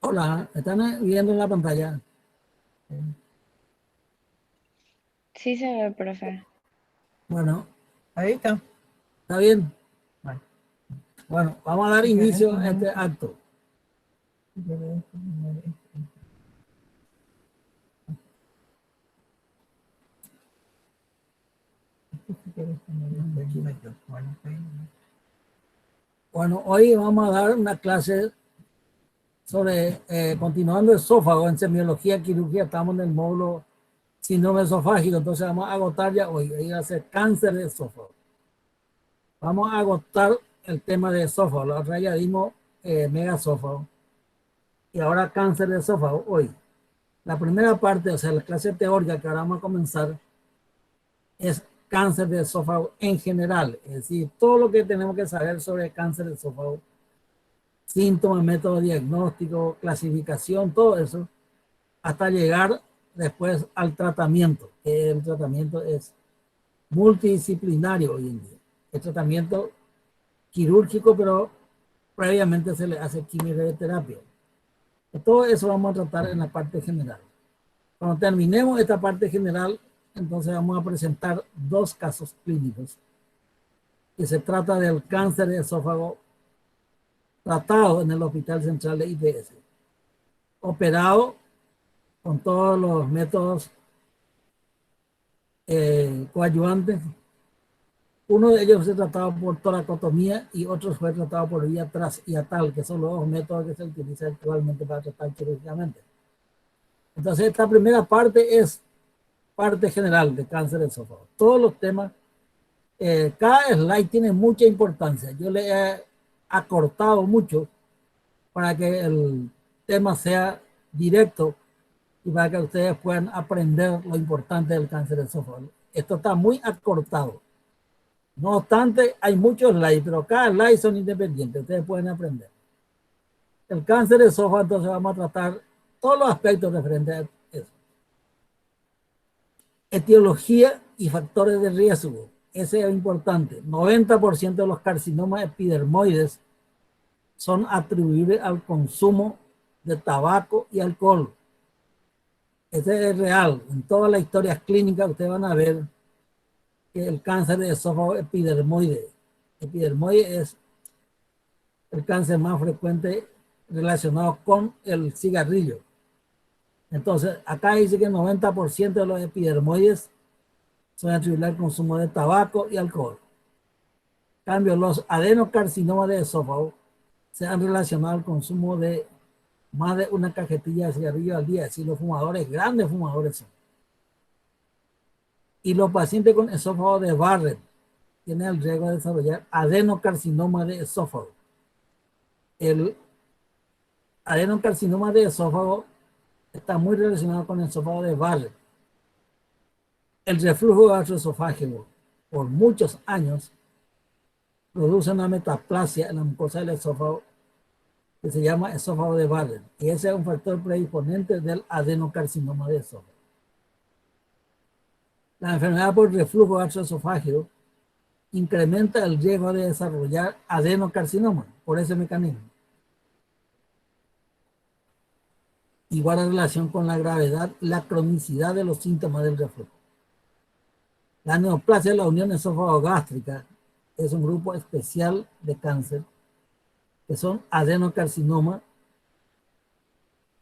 Hola, ¿están viendo la pantalla? Sí se ve, profe. Bueno, Ahí está. ¿está bien? Bueno. Bueno, vamos a dar inicio a este acto. Bueno, hoy vamos a dar una clase sobre, continuando el esófago en semiología quirúrgica. Estamos en el módulo síndrome esofágico, entonces vamos a agotar ya hoy. Hoy va a ser cáncer de esófago. Vamos a agotar el tema de esófago. La otra ya dimos megasófago. Y ahora cáncer de esófago hoy. La primera parte, o sea, la clase teórica que ahora vamos a comenzar es cáncer de esófago en general. Es decir, todo lo que tenemos que saber sobre cáncer de esófago, síntomas, método diagnóstico, clasificación, todo eso, hasta llegar después al tratamiento. El tratamiento es multidisciplinario hoy en día. El tratamiento quirúrgico, pero previamente se le hace quimioterapia. Todo eso vamos a tratar en la parte general. Cuando terminemos esta parte general, entonces vamos a presentar dos casos clínicos. Que se trata del cáncer de esófago tratado en el Hospital Central de IPS. Operado con todos los métodos coadyuvantes. Uno de ellos fue tratado por toracotomía y otro fue tratado por vía transhiatal, que son los dos métodos que se utilizan actualmente para tratar quirúrgicamente. Entonces, esta primera parte es parte general de cáncer de esófago. Todos los temas, cada slide tiene mucha importancia. Yo le he acortado mucho para que el tema sea directo y para que ustedes puedan aprender lo importante del cáncer de esófago. Esto está muy acortado. No obstante, hay muchos slides, pero cada slide son independientes. Ustedes pueden aprender. El cáncer de esófago, entonces vamos a tratar todos los aspectos referentes a eso. Etiología y factores de riesgo. Ese es importante. 90% de los carcinomas epidermoides son atribuibles al consumo de tabaco y alcohol. Ese es real. En todas las historias clínicas ustedes van a ver que el cáncer de esófago epidermoide. Epidermoide es el cáncer más frecuente relacionado con el cigarrillo. Entonces, acá dice que el 90% de los epidermoides son atribuibles al consumo de tabaco y alcohol. En cambio, los adenocarcinomas de esófago se han relacionado al consumo de más de una cajetilla de cigarrillo al día, es decir, los fumadores, grandes fumadores son. Y los pacientes con esófago de Barrett tienen el riesgo de desarrollar adenocarcinoma de esófago. El adenocarcinoma de esófago está muy relacionado con el esófago de Barrett. El reflujo gastroesofágico por muchos años produce una metaplasia en la mucosa del esófago que se llama esófago de Barrett, y ese es un factor predisponente del adenocarcinoma de esófago. La enfermedad por reflujo gastroesofágico incrementa el riesgo de desarrollar adenocarcinoma por ese mecanismo. Igual en relación con la gravedad, la cronicidad de los síntomas del reflujo. La neoplasia de la unión esófago-gástrica es un grupo especial de cáncer que son adenocarcinoma.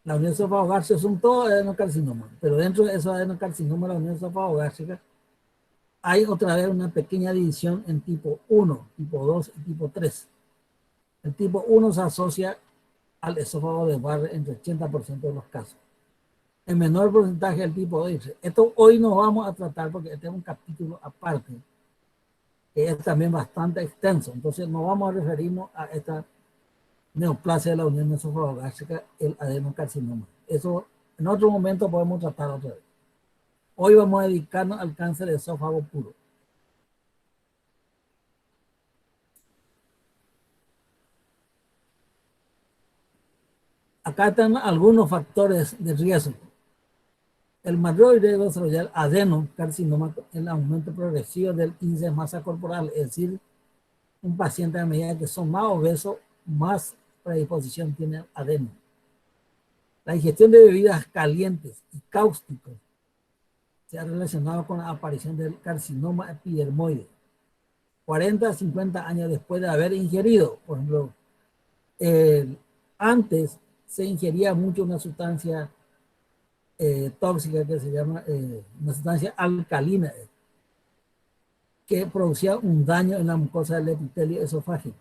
La unión esófago-gástrica son todos adenocarcinomas, pero dentro de esos adenocarcinomas, la unión esófago-gástrica, hay otra vez una pequeña división en tipo 1, tipo 2 y tipo 3. El tipo 1 se asocia al esófago de Barrett entre 80% de los casos. El menor porcentaje del tipo 2. Esto hoy no vamos a tratar porque este es un capítulo aparte, que es también bastante extenso. Entonces no vamos a referirnos a esta neoplasia de la unión esófago-gástrica, el adenocarcinoma. Eso en otro momento podemos tratar otra vez. Hoy vamos a dedicarnos al cáncer de esófago puro. Acá están algunos factores de riesgo. El mayor riesgo de desarrollar adenocarcinoma es el aumento progresivo del índice de masa corporal, es decir, un paciente a medida que son más obesos, más predisposición tiene al adeno. La ingestión de bebidas calientes y cáusticos se ha relacionado con la aparición del carcinoma epidermoide. 40 a 50 años después de haber ingerido, por ejemplo, antes se ingería mucho una sustancia tóxica que se llama una sustancia alcalina que producía un daño en la mucosa del epitelio esofágico.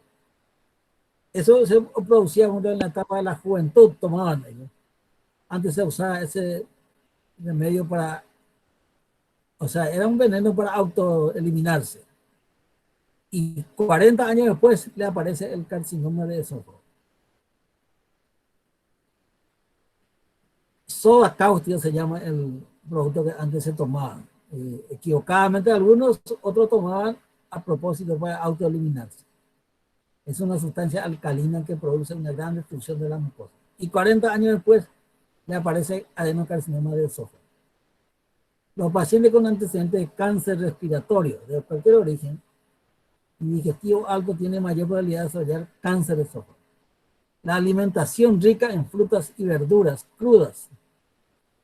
Eso se producía mucho en la etapa de la juventud, tomaban ellos. Antes se usaba ese remedio para, o sea, era un veneno para autoeliminarse. Y 40 años después le aparece el carcinoma de esófago. Soda cáustica se llama el producto que antes se tomaba. Equivocadamente algunos, otros tomaban a propósito para autoeliminarse. Es una sustancia alcalina que produce una gran destrucción de la mucosa. Y 40 años después le aparece adenocarcinoma de esófago. Los pacientes con antecedentes de cáncer respiratorio de cualquier origen y digestivo alto tienen mayor probabilidad de desarrollar cáncer de esófago. La alimentación rica en frutas y verduras crudas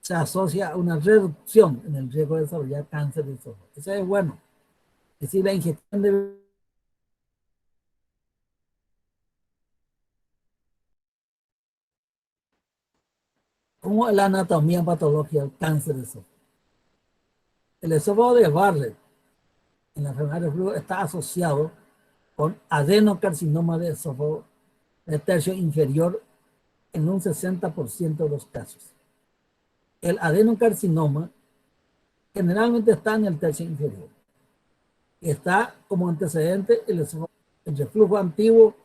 se asocia a una reducción en el riesgo de desarrollar cáncer de esófago. Eso es bueno. Es decir, la ingestión de como la anatomía patológica del cáncer de esófago. El esófago de Barrett en la enfermedad de reflujo está asociado con adenocarcinoma de esófago de tercio inferior en un 60% de los casos. El adenocarcinoma generalmente está en el tercio inferior. Está como antecedente el reflujo antiguo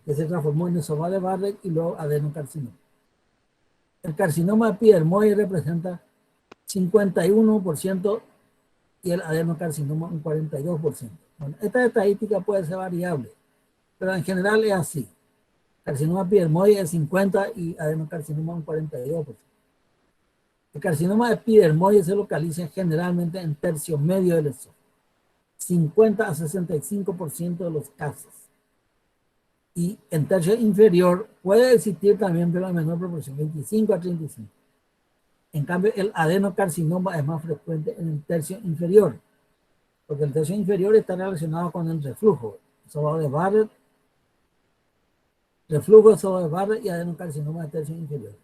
que se transformó en esófago de Barrett y luego adenocarcinoma. El carcinoma epidermoide representa 51% y el adenocarcinoma un 42%. Bueno, esta estadística puede ser variable, pero en general es así. Carcinoma epidermoide es 50 y adenocarcinoma un 42%. El carcinoma epidermoide se localiza generalmente en tercio medio del esófago, 50 a 65% de los casos. Y en tercio inferior puede existir también, pero en menor proporción, 25 a 35. En cambio, el adenocarcinoma es más frecuente en el tercio inferior, porque el tercio inferior está relacionado con el reflujo, esófago de Barrett, reflujo, esófago de Barrett y adenocarcinoma de tercio inferior.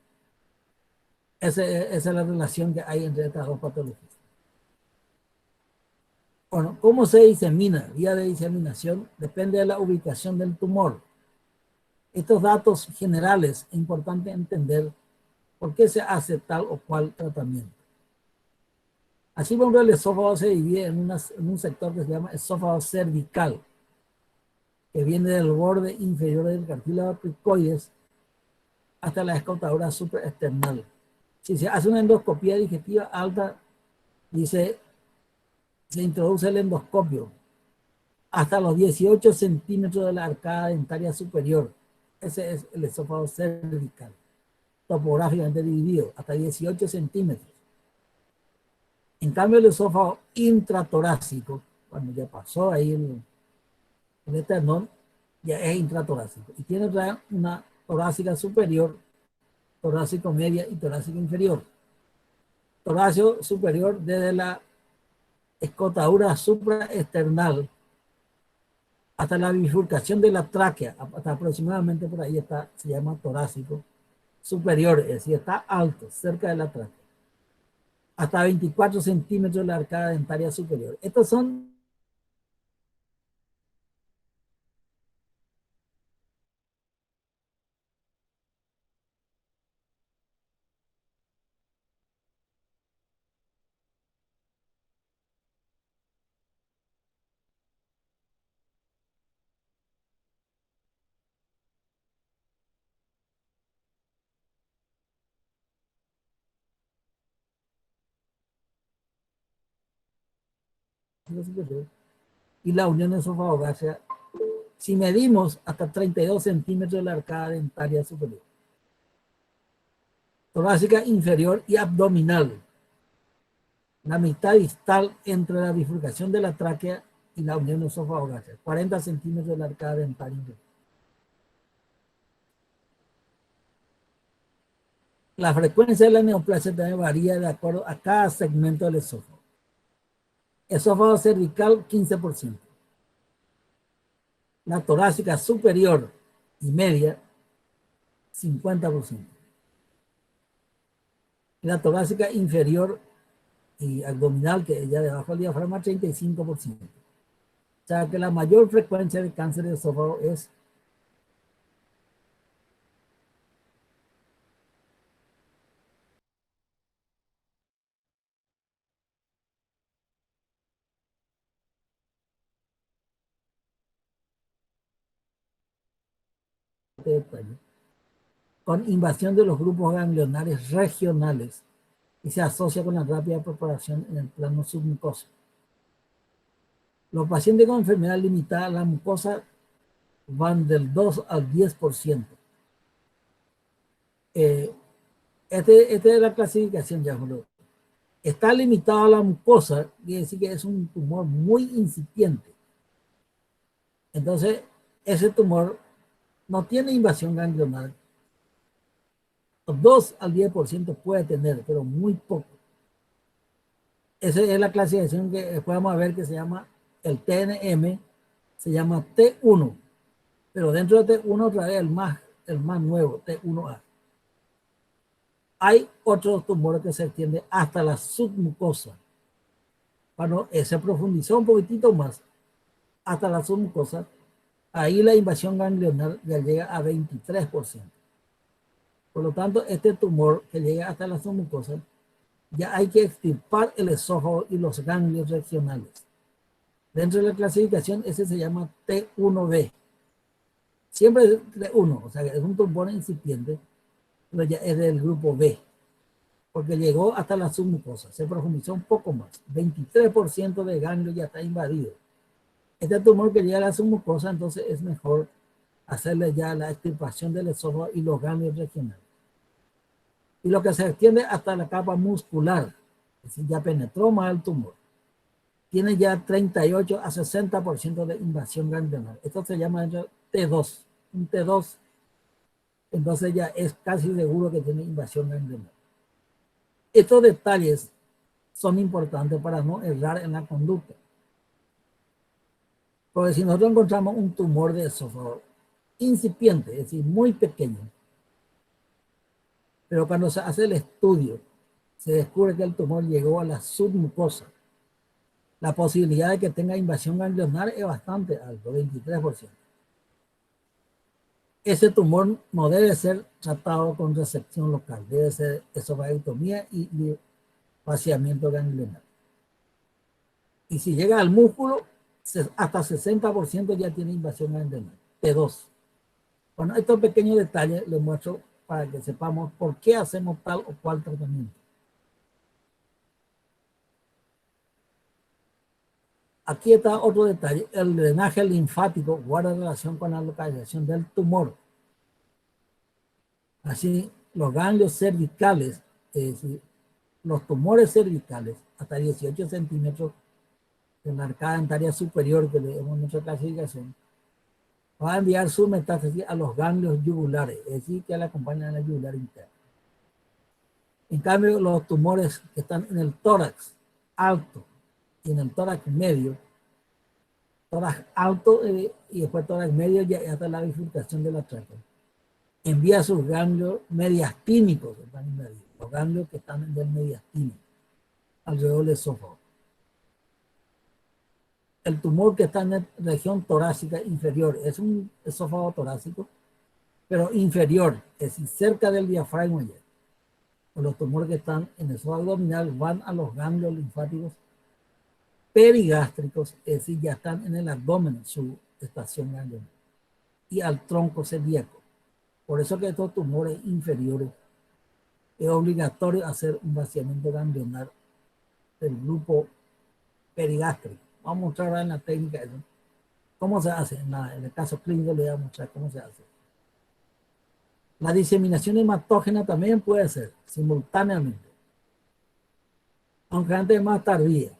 Esa es la relación que hay entre estas dos patologías. Bueno, ¿cómo se disemina? Vía de diseminación depende de la ubicación del tumor. Estos datos generales es importante entender por qué se hace tal o cual tratamiento. Así, por ejemplo, el esófago se divide en un sector que se llama esófago cervical, que viene del borde inferior del cartílago cricoides hasta la escotadura supraesternal. Si se hace una endoscopía digestiva alta, se introduce el endoscopio hasta los 18 centímetros de la arcada dentaria superior. Ese es el esófago cervical, topográficamente dividido, hasta 18 centímetros. En cambio, el esófago intratorácico, cuando ya pasó ahí el esternón, ya es intratorácico. Y tiene una torácica superior, torácico media y torácico inferior. Torácico superior desde la escotadura supraesternal hasta la bifurcación de la tráquea, hasta aproximadamente por ahí está, se llama torácico superior, es decir, está alto, cerca de la tráquea. Hasta 24 centímetros de la arcada dentaria superior. Estos son superior y la unión esofagogástrica si medimos hasta 32 centímetros de la arcada dentaria superior. Torácica inferior y abdominal. La mitad distal entre la bifurcación de la tráquea y la unión esófago-gástrica, 40 centímetros de la arcada dental inferior. La frecuencia de la neoplasia también varía de acuerdo a cada segmento del esófago. Esófago cervical, 15%. La torácica superior y media, 50%. La torácica inferior y abdominal, que es ya debajo del diafragma, 35%. O sea que la mayor frecuencia de cáncer de esófago es con invasión de los grupos ganglionares regionales y se asocia con la rápida propagación en el plano submucoso. Los pacientes con enfermedad limitada a la mucosa van del 2 al 10%. Esta es la clasificación, ya, boludo. Está limitado a la mucosa, quiere decir que es un tumor muy incipiente. Entonces, ese tumor no tiene invasión ganglionar. 2 al 10% puede tener, pero muy poco. Esa es la clasificación que después vamos a ver, que se llama el TNM, se llama T1, pero dentro de T1 trae el más nuevo, T1A. Hay otros tumores que se extienden hasta la submucosa. Cuando se profundizó un poquitito más hasta la submucosa, ahí la invasión ganglionar ya llega a 23%. Por lo tanto, este tumor que llega hasta la submucosa, ya hay que extirpar el esófago y los ganglios regionales. Dentro de la clasificación, ese se llama T1B. Siempre es T1, o sea, es un tumor incipiente, pero ya es del grupo B, porque llegó hasta la submucosa, se profundizó un poco más. 23% de ganglio ya está invadido. Este tumor que llega a la submucosa, entonces es mejor hacerle ya la extirpación del esófago y los ganglios regionales. Y lo que se extiende hasta la capa muscular, es decir, ya penetró más el tumor. Tiene ya 38 a 60% de invasión ganglionar. Esto se llama T2. Un T2, entonces ya es casi seguro que tiene invasión ganglionar. Estos detalles son importantes para no errar en la conducta. Porque si nosotros encontramos un tumor de esófago incipiente, es decir, muy pequeño, pero cuando se hace el estudio, se descubre que el tumor llegó a la submucosa, la posibilidad de que tenga invasión ganglionar es bastante alto, 23%. Ese tumor no debe ser tratado con resección local, debe ser esofagectomía y vaciamiento ganglionar. Y si llega al músculo, hasta 60% ya tiene invasión ganglionar, T2. Bueno, estos pequeños detalles les muestro para que sepamos por qué hacemos tal o cual tratamiento. Aquí está otro detalle. El drenaje linfático guarda relación con la localización del tumor. Así, los ganglios cervicales, es decir, los tumores cervicales, hasta 18 centímetros de la arcada dentaria superior, que le damos nuestra clasificación, va a enviar su metástasis a los ganglios yugulares, es decir, que le acompañan a la yugular interna. En cambio, los tumores que están en el tórax alto y en el tórax medio, tórax alto y después tórax medio, ya hasta la bifurcación de la tráquea, envía sus ganglios mediastínicos, los ganglios que están en el mediastino, alrededor del esófago. El tumor que está en la región torácica inferior es un esófago torácico, pero inferior, es decir, cerca del diafragma ya. Los tumores que están en el esófago abdominal van a los ganglios linfáticos perigástricos, es decir, ya están en el abdomen, su estación ganglionar, y al tronco celíaco. Por eso que estos tumores inferiores es obligatorio hacer un vaciamiento ganglionar del grupo perigástrico. Vamos a mostrar ahora en la técnica eso. ¿Cómo se hace? En el caso clínico le voy a mostrar cómo se hace. La diseminación hematógena también puede ser simultáneamente, aunque antes es más tardía.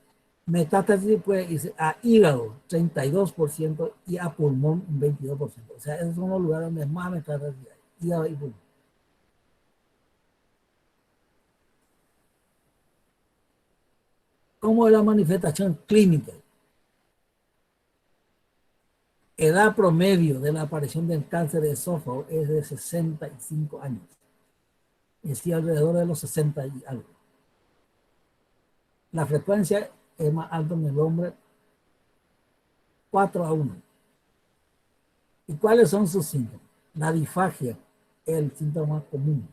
Metástasis puede irse a hígado, 32%, y a pulmón, un 22%. O sea, esos son los lugares donde más metástasis hay, hígado y pulmón. ¿Cómo es la manifestación clínica? Edad promedio de la aparición del cáncer de esófago es de 65 años. Es decir, alrededor de los 60 y algo. La frecuencia es más alta en el hombre, 4-1. ¿Y cuáles son sus síntomas? La disfagia es el síntoma más común.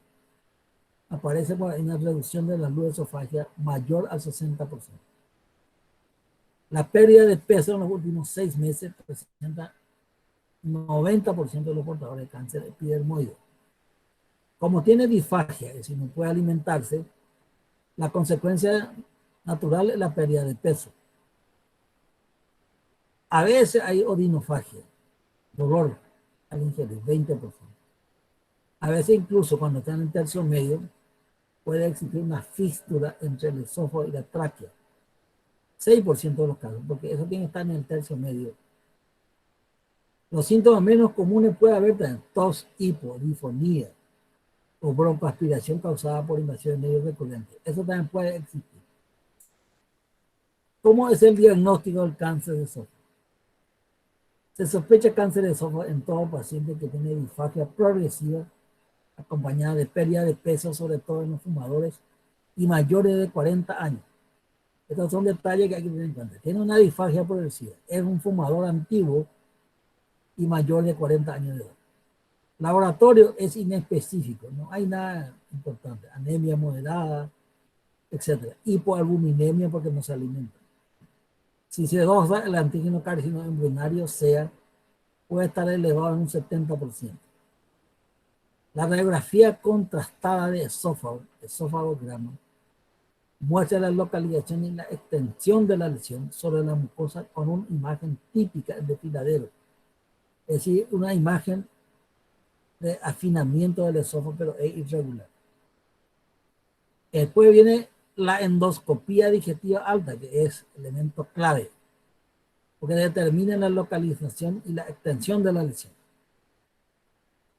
Aparece por ahí una reducción de la luz esofágica mayor al 60%. La pérdida de peso en los últimos 6 meses presenta 90% de los portadores de cáncer epidermoide. Como tiene disfagia, es decir, no puede alimentarse, la consecuencia natural es la pérdida de peso. A veces hay odinofagia, dolor al ingerir, 20%. A veces incluso cuando están en tercio medio, puede existir una fístula entre el esófago y la tráquea. 6% de los casos, porque eso tiene que estar en el tercio medio. Los síntomas menos comunes puede haber también tos, hipo, difonía o broncoaspiración causada por invasión de medios recurrentes. Eso también puede existir. ¿Cómo es el diagnóstico del cáncer de esófago? Se sospecha cáncer de esófago en todo paciente que tiene disfagia progresiva acompañada de pérdida de peso, sobre todo en los fumadores y mayores de 40 años. Estos son detalles que hay que tener en cuenta. Tiene una disfagia progresiva, es un fumador antiguo y mayor de 40 años de edad. Laboratorio es inespecífico, no hay nada importante. Anemia moderada, etc. Hipoalbuminemia porque no se alimenta. Si se dosa el antígeno carcino embrionario SEA, puede estar elevado en un 70%. La radiografía contrastada de esófago, esofagograma, muestra la localización y la extensión de la lesión sobre la mucosa con una imagen típica de desfiladero. Es decir, una imagen de afinamiento del esófago, pero es irregular. Después viene la endoscopía digestiva alta, que es elemento clave, porque determina la localización y la extensión de la lesión.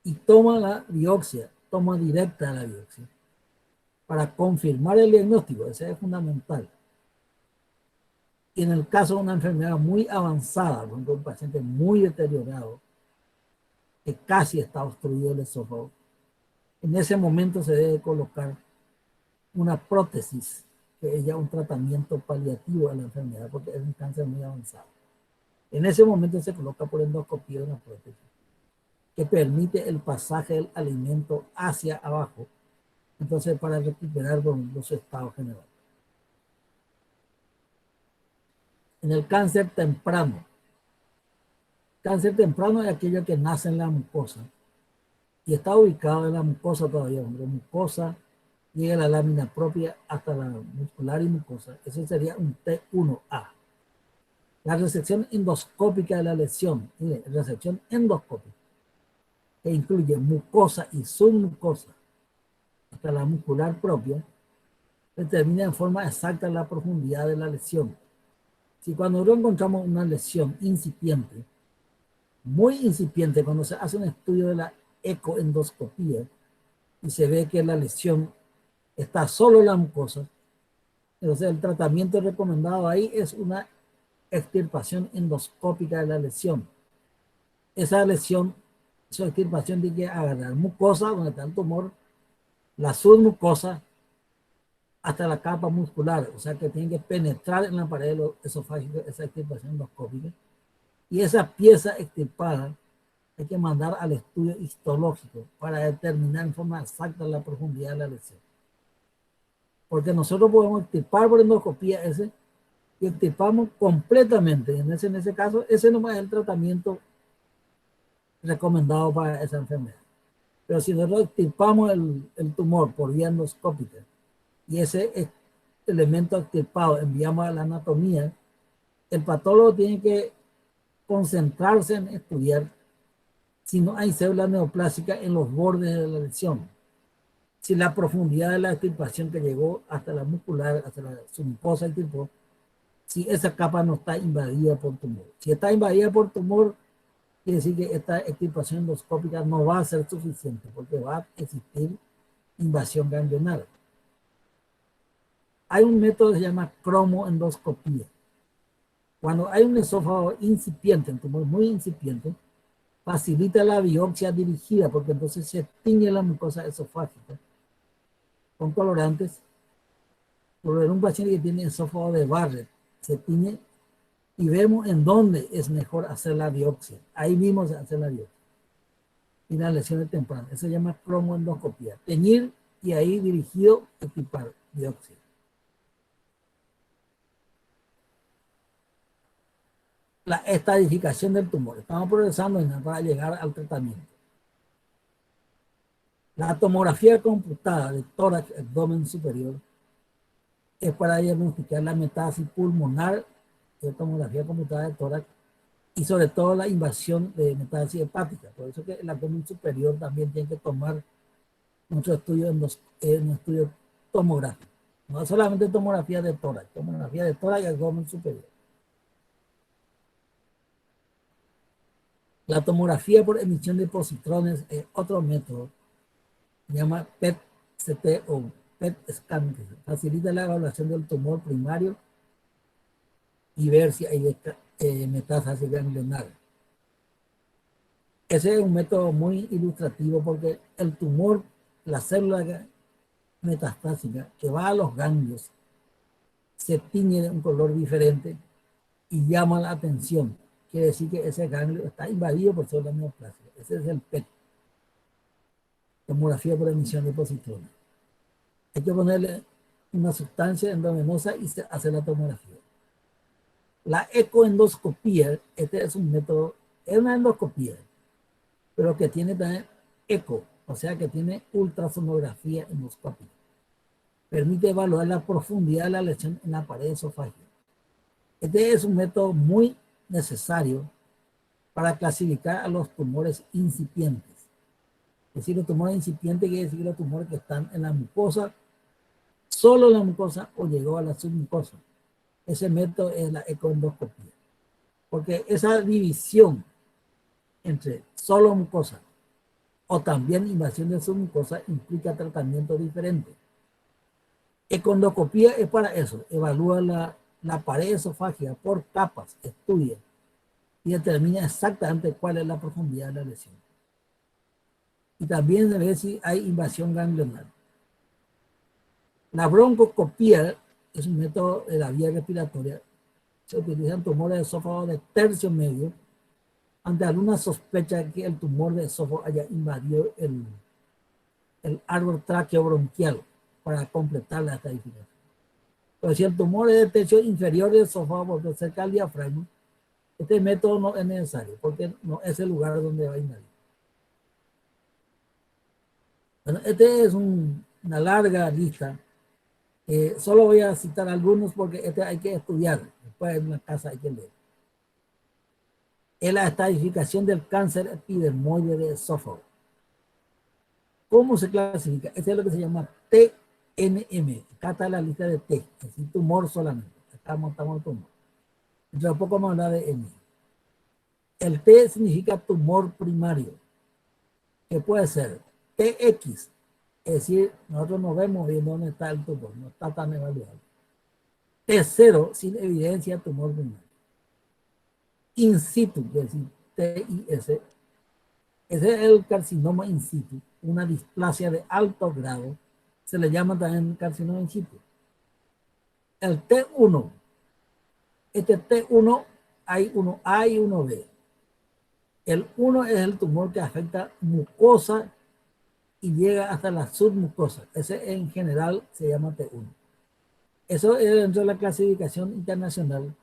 Y toma la biopsia, toma directa la biopsia, para confirmar el diagnóstico. Eso es fundamental. Y en el caso de una enfermedad muy avanzada, donde un paciente muy deteriorado, que casi está obstruido el esófago, en ese momento se debe colocar una prótesis, que es ya un tratamiento paliativo a la enfermedad, porque es un cáncer muy avanzado. En ese momento se coloca por endoscopía una prótesis que permite el pasaje del alimento hacia abajo, entonces para recuperar los estados generales. En el cáncer temprano es aquello que nace en la mucosa y está ubicado en la mucosa todavía, donde la mucosa llega a la lámina propia hasta la muscular y mucosa. Eso sería un T1A. La resección endoscópica de la lesión, mire, resección endoscópica, que incluye mucosa y submucosa hasta la muscular propia, determina en forma exacta la profundidad de la lesión. Si cuando nosotros encontramos una lesión incipiente, muy incipiente, cuando se hace un estudio de la ecoendoscopía y se ve que la lesión está solo en la mucosa, entonces el tratamiento recomendado ahí es una extirpación endoscópica de la lesión. Esa lesión, esa extirpación tiene que agarrar mucosa, donde está el tumor, la submucosa, hasta la capa muscular, o sea que tiene que penetrar en la pared esofágica esa extirpación endoscópica. Y esa pieza extirpada hay que mandar al estudio histológico para determinar en forma exacta la profundidad de la lesión. Porque nosotros podemos extirpar por endoscopía ese y extirpamos completamente. En ese caso, ese no es el tratamiento recomendado para esa enfermedad. Pero si nosotros extirpamos el tumor por vía endoscópica y ese elemento extirpado enviamos a la anatomía, el patólogo tiene que concentrarse en estudiar si no hay células neoplásicas en los bordes de la lesión, si la profundidad de la extirpación que llegó hasta la muscular, hasta la submucosa extirpó, si esa capa no está invadida por tumor. Si está invadida por tumor, quiere decir que esta extirpación endoscópica no va a ser suficiente porque va a existir invasión ganglionar. Hay un método que se llama cromoendoscopía. Cuando hay un esófago incipiente, un tumor muy incipiente, facilita la biopsia dirigida porque entonces se tiñe la mucosa esofágica con colorantes. Por un paciente que tiene esófago de Barrett, se tiñe y vemos en dónde es mejor hacer la biopsia. Ahí mismo se hace la biopsia. Y las lesiones tempranas. Eso se llama cromoendoscopía. Teñir y ahí dirigido extirpar biopsia. La estadificación del tumor. Estamos progresando para llegar al tratamiento. La tomografía computada de tórax, abdomen superior, es para diagnosticar la metástasis pulmonar, de tomografía computada de tórax, y sobre todo la invasión de metástasis hepática. Por eso que el abdomen superior también tiene que tomar muchos estudios en estudios tomográficos. No solamente tomografía de tórax y abdomen superior. La tomografía por emisión de positrones es otro método, se llama PET-CT o PET-scan, que facilita la evaluación del tumor primario y ver si hay metástasis ganglionar. Ese es un método muy ilustrativo porque el tumor, la célula metastásica que va a los ganglios, se tiñe de un color diferente y llama la atención. Quiere decir que ese ganglio está invadido por células neoplásicas. Ese es el PET, tomografía por emisión de positrones. Hay que ponerle una sustancia endovenosa y se hace la tomografía. La ecoendoscopía, este es un método, es una endoscopía, pero que tiene también eco, o sea que tiene ultrasonografía endoscópica. Permite evaluar la profundidad de la lesión en la pared esofágica. Este es un método muy necesario para clasificar a los tumores incipientes. Es decir, los tumores incipientes quiere decir los tumores que están en la mucosa, solo la mucosa o llegó a la submucosa. Ese método es la ecoendoscopía. Porque esa división entre solo mucosa o también invasión de submucosa implica tratamiento diferente. Ecoendoscopía es para eso, evalúa la pared esofágica por capas, estudia y determina exactamente cuál es la profundidad de la lesión. Y también se ve si hay invasión ganglionar. La broncoscopía es un método de la vía respiratoria. Se utilizan tumores de esófago de tercio medio ante alguna sospecha de que el tumor de esófago haya invadido el árbol traqueobronquial para completar la estadificación. Pero si el tumor es de tercio inferior del esófago, porque cerca del diafragma, este método no es necesario, porque no es el lugar donde va a invadir. Bueno, este es una larga lista. Solo voy a citar algunos porque este hay que estudiar. Después en la casa hay que leer. Es la estadificación del cáncer epidermoide de esófago. ¿Cómo se clasifica? Este es lo que se llama TNM. Acá está la lista de T, es decir, tumor solamente. Acá montamos el tumor. Dentro de poco vamos a hablar de M. El T significa tumor primario, que puede ser TX, es decir, nosotros no vemos bien dónde está el tumor, no está tan evaluado. T0, sin evidencia de tumor primario. In situ, es decir, TIS, ese es el carcinoma in situ, una displasia de alto grado, se le llama también carcinoma in situ. El T1, este T1 hay uno A y uno B. El 1 es el tumor que afecta mucosa y llega hasta la submucosa. Ese en general se llama T1. Eso es dentro de la clasificación internacional.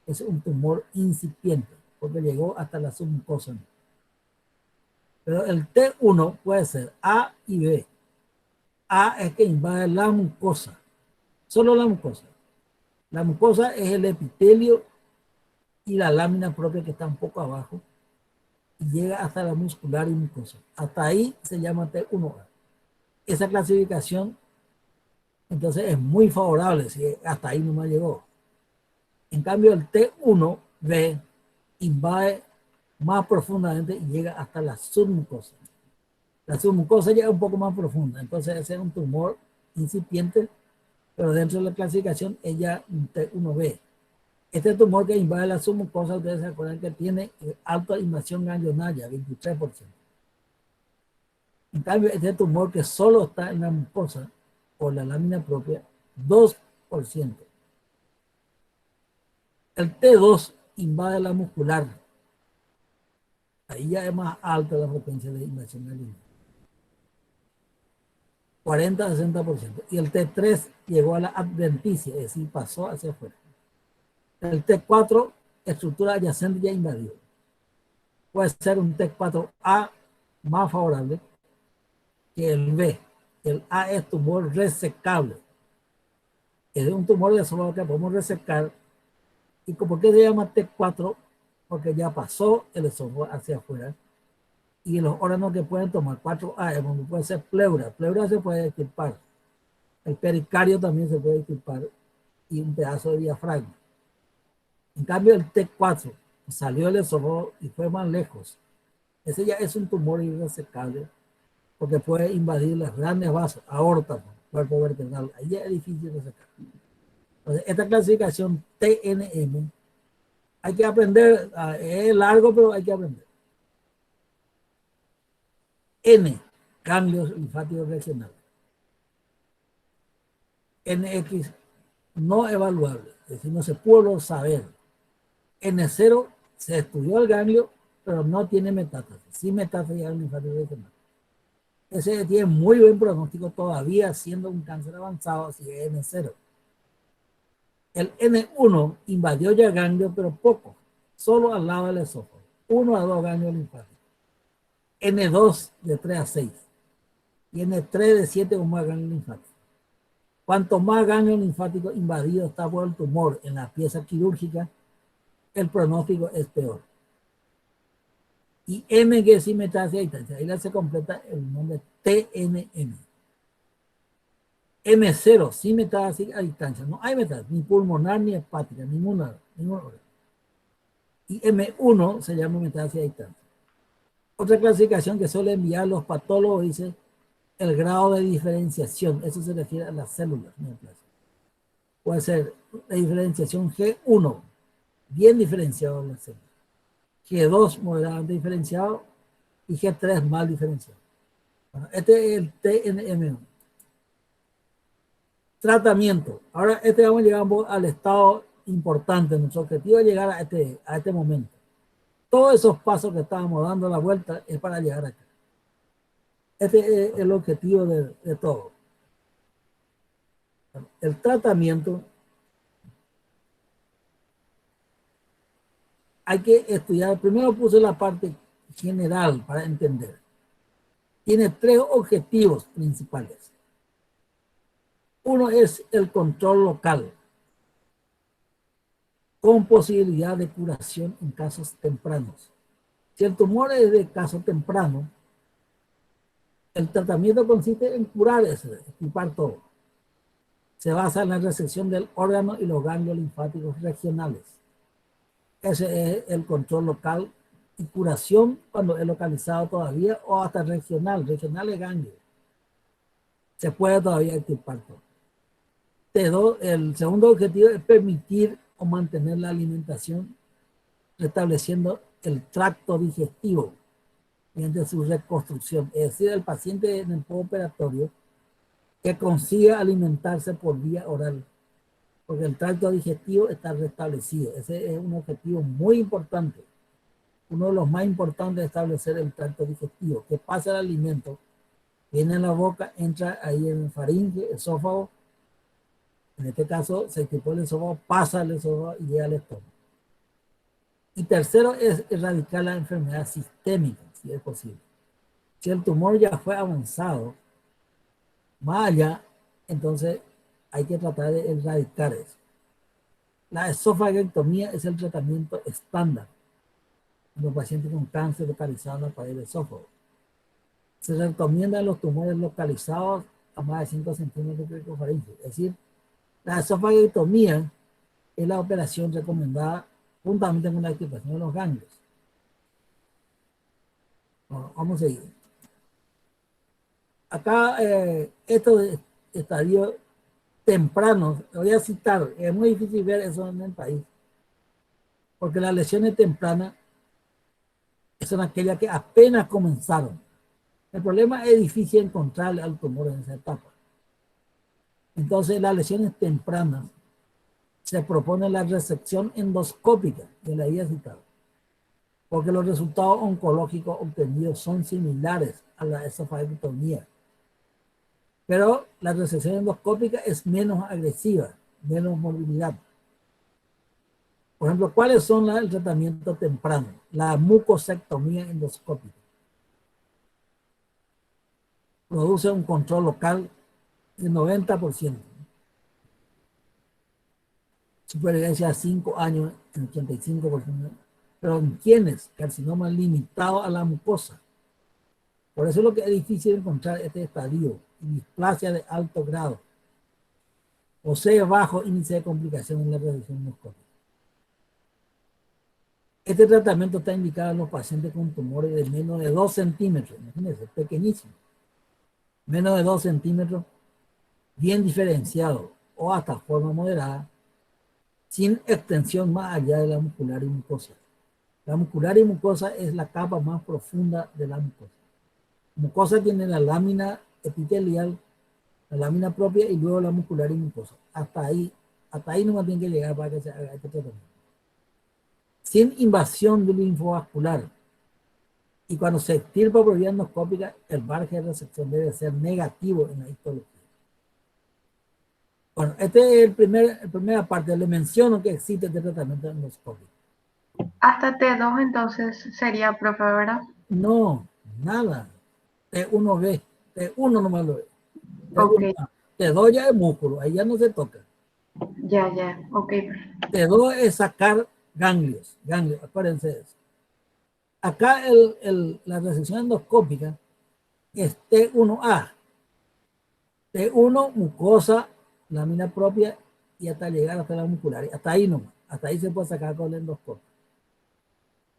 Es un tumor incipiente porque llegó hasta la submucosa. Pero el T1 puede ser A y B. A es que invade la mucosa, solo la mucosa. La mucosa es el epitelio y la lámina propia que está un poco abajo y llega hasta la muscular y mucosa. Hasta ahí se llama T1A. Esa clasificación entonces es muy favorable si hasta ahí no me llegó. En cambio, el T1B invade más profundamente y llega hasta la submucosa. La submucosa ya es un poco más profunda, entonces ese es un tumor incipiente, pero dentro de la clasificación es ya un T1B. Este tumor que invade la submucosa, ustedes se acuerdan que tiene alta invasión ganglionaria, 23%. En cambio, este tumor que solo está en la mucosa o la lámina propia, 2%. El T2 invade la muscular. Ahí ya es más alta la frecuencia de invasión ganglionaria. 40-60%. Y el T3 llegó a la adventicia, es decir, pasó hacia afuera. El T4, estructura adyacente ya invadió. Puede ser un T4A más favorable que el B. El A es tumor resecable. Es un tumor de esófago que podemos resecar. ¿Y por qué se llama T4? Porque ya pasó el esófago hacia afuera. Y los órganos que pueden tomar 4A, como puede ser pleura. Pleura se puede extirpar. El pericardio también se puede extirpar. Y un pedazo de diafragma. En cambio, el T4 salió del esófago y fue más lejos. Ese ya es un tumor irresecable porque puede invadir las grandes vasos, aorta, cuerpo vertebral. Ahí es difícil de sacar. Entonces, esta clasificación TNM hay que aprender, es largo, pero hay que aprender. N, cambios linfáticos regionales. NX, no evaluable, es decir, no se pudo saber. N0, se estudió el ganglio, pero no tiene metástasis. Sin metástasis al linfático regional. Ese tiene muy buen pronóstico todavía siendo un cáncer avanzado, si es N0. El N1 invadió ya ganglio, pero poco, solo al lado del esófago. 1 a 2 ganglios linfáticos. N2 de 3 a 6. Y N3 de 7 o más ganglios linfáticos. Cuanto más ganglios linfáticos invadidos está por el tumor en la pieza quirúrgica, el pronóstico es peor. Y M que es sin metástasis, ahí se completa el nombre TNM. M0 sin metástasis a distancia. No hay metástasis, ni pulmonar ni hepática, ninguna. Y M1 se llama metástasis a distancia. Otra clasificación que suele enviar los patólogos dice el grado de diferenciación. Eso se refiere a las células. Puede ser la diferenciación G1, bien diferenciado en las células. G2, moderadamente diferenciado. Y G3, mal diferenciado. Bueno, este es el TNM1. Tratamiento. Ahora vamos a llegar al estado importante. Nuestro objetivo es llegar a este momento. Todos esos pasos que estábamos dando la vuelta es para llegar acá. Este es el objetivo de todo. El tratamiento hay que estudiar. Primero puse la parte general para entender. Tiene 3 objetivos principales. Uno es el control local, con posibilidad de curación en casos tempranos. Si el tumor es de caso temprano, el tratamiento consiste en curar ese, extirpar todo. Se basa en la resección del órgano y los ganglios linfáticos regionales. Ese es el control local y curación cuando es localizado todavía o hasta regional. Regional es ganglio. Se puede todavía extirpar todo. El segundo objetivo es permitir o mantener la alimentación restableciendo el tracto digestivo mediante su reconstrucción. Es decir, el paciente en el postoperatorio que consiga alimentarse por vía oral, porque el tracto digestivo está restablecido. Ese es un objetivo muy importante. Uno de los más importantes es establecer el tracto digestivo, que pasa el alimento, viene en la boca, entra ahí en el faringe, esófago. En este caso, se extirpó el esófago, pasa el esófago y llega al estómago. Y tercero es erradicar la enfermedad sistémica, si es posible. Si el tumor ya fue avanzado, más allá, entonces hay que tratar de erradicar eso. La esofagectomía es el tratamiento estándar en los pacientes con cáncer localizado en la pared del esófago. Se recomiendan los tumores localizados a más de 5 centímetros de circunferencia. Es decir, la esofagectomía es la operación recomendada juntamente con la extirpación de los ganglios. Bueno, vamos a seguir. Acá, estos estadios tempranos, voy a citar, es muy difícil ver eso en el país, porque las lesiones tempranas son aquellas que apenas comenzaron. El problema es difícil encontrarle al tumor en esa etapa. Entonces, las lesiones tempranas se propone la resección endoscópica de la había citado, porque los resultados oncológicos obtenidos son similares a la esofagotomía. Pero la resección endoscópica es menos agresiva, menos morbilidad. Por ejemplo, ¿cuáles son el tratamiento temprano? La mucosectomía endoscópica. Produce un control local del 90%. Supervivencia a 5 años en 85%. Pero en quienes, carcinoma limitado a la mucosa. Por eso es lo que es difícil encontrar este estadio y displasia de alto grado. Posee bajo índice de complicación en la resección endoscópica. Este tratamiento está indicado en los pacientes con tumores de menos de 2 centímetros. Imagínense, pequeñísimo. Menos de 2 centímetros, bien diferenciado o hasta forma moderada, sin extensión más allá de la muscular y mucosa. La muscular y mucosa es la capa más profunda de la mucosa. La mucosa tiene la lámina epitelial, la lámina propia y luego la muscular y mucosa. Hasta ahí no tiene que llegar para que se haga este tratamiento. Sin invasión del linfovascular. Y cuando se extirpa por vía endoscópica, el margen de resección debe ser negativo en la histología. Bueno, este es la primera parte. Le menciono que existe este tratamiento endoscópico. Hasta T2 entonces sería, profe, ¿verdad? No, nada. T1B. T1 nomás lo ve. Ok, T1A. T2 ya es músculo, ahí ya no se toca. ya, ok. T2 es sacar ganglios, acuérdense de eso. Acá la resección endoscópica es T1A. T1, mucosa, lámina propia y hasta llegar hasta la muscular. Hasta ahí nomás. Hasta ahí se puede sacar con el endoscopio.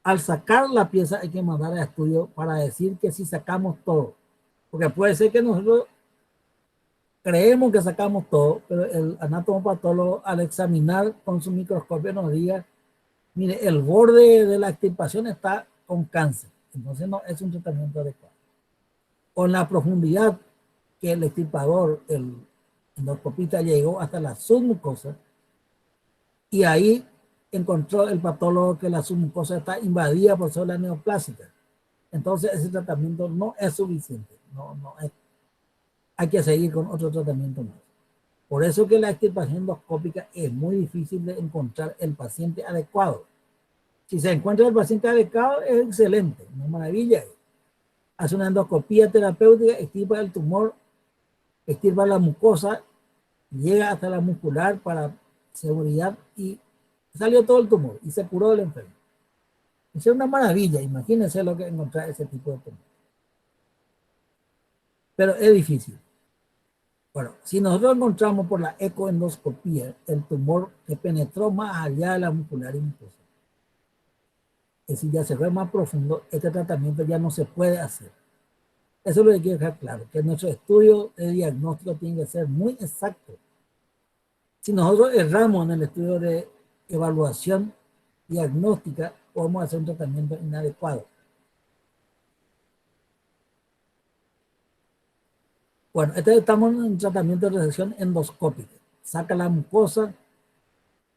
Al sacar la pieza hay que mandar a estudio para decir que si sacamos todo. Porque puede ser que nosotros creemos que sacamos todo, pero el anatomopatólogo al examinar con su microscopio nos diga, mire, el borde de la extirpación está con cáncer. Entonces no es un tratamiento adecuado. Con la profundidad que el extirpador, el endoscopista llegó hasta la submucosa y ahí encontró el patólogo que la submucosa está invadida por células neoplásicas. Entonces ese tratamiento no es suficiente, no es, hay que seguir con otro tratamiento más. Por eso que la extirpación endoscópica es muy difícil de encontrar el paciente adecuado. Si se encuentra el paciente adecuado es excelente, una maravilla. Hace una endoscopía terapéutica, extirpa el tumor, extirpa la mucosa, llega hasta la muscular para seguridad y salió todo el tumor y se curó el enfermo. Es una maravilla, imagínense lo que encontrar ese tipo de tumor. Pero es difícil. Bueno, si nosotros encontramos por la ecoendoscopía el tumor que penetró más allá de la muscular y mucosa, es decir, ya se ve más profundo, este tratamiento ya no se puede hacer. Eso es lo que quiero dejar claro, que nuestro estudio de diagnóstico tiene que ser muy exacto. Si nosotros erramos en el estudio de evaluación diagnóstica, podemos hacer un tratamiento inadecuado. Bueno, estamos en un tratamiento de resección endoscópica. Saca la mucosa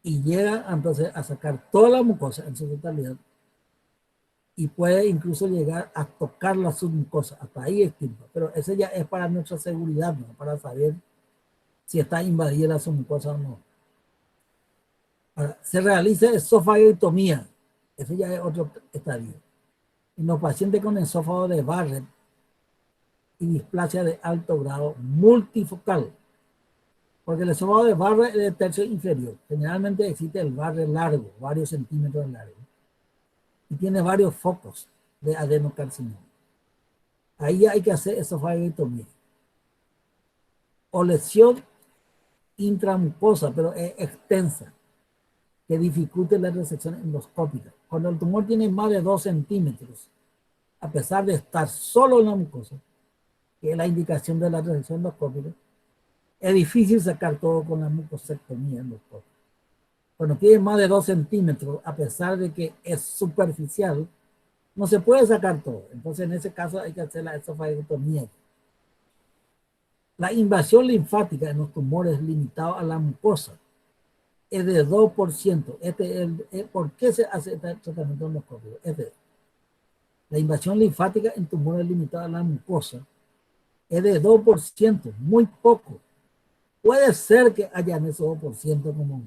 y llega entonces a sacar toda la mucosa en su totalidad. Y puede incluso llegar a tocar la submucosa. Hasta ahí extirpa. Pero eso ya es para nuestra seguridad, ¿no? Para saber si está invadida la submucosa o no. Ahora, se realiza esofagotomía. Eso ya es otro estadio. En los pacientes con esófago de Barrett y displasia de alto grado multifocal. Porque el esófago de Barrett es de tercio inferior. Generalmente existe el Barrett largo, varios centímetros de largo. Y tiene varios focos de adenocarcinoma. Ahí hay que hacer esofagotomía. O lesión intramucosa, pero es extensa. que dificulte la resección endoscópica. Cuando el tumor tiene más de 2 centímetros, a pesar de estar solo en la mucosa, que es la indicación de la resección endoscópica, es difícil sacar todo con la mucosectomía endoscópica. Cuando tiene más de 2 centímetros, a pesar de que es superficial, no se puede sacar todo. Entonces, en ese caso, hay que hacer la esofagotomía. La invasión linfática en los tumores limitados a la mucosa es de 2%. ¿Por qué se hace este tratamiento endoscópico? La invasión linfática en tumores limitados a la mucosa es de 2%, muy poco. Puede ser que haya en esos 2% como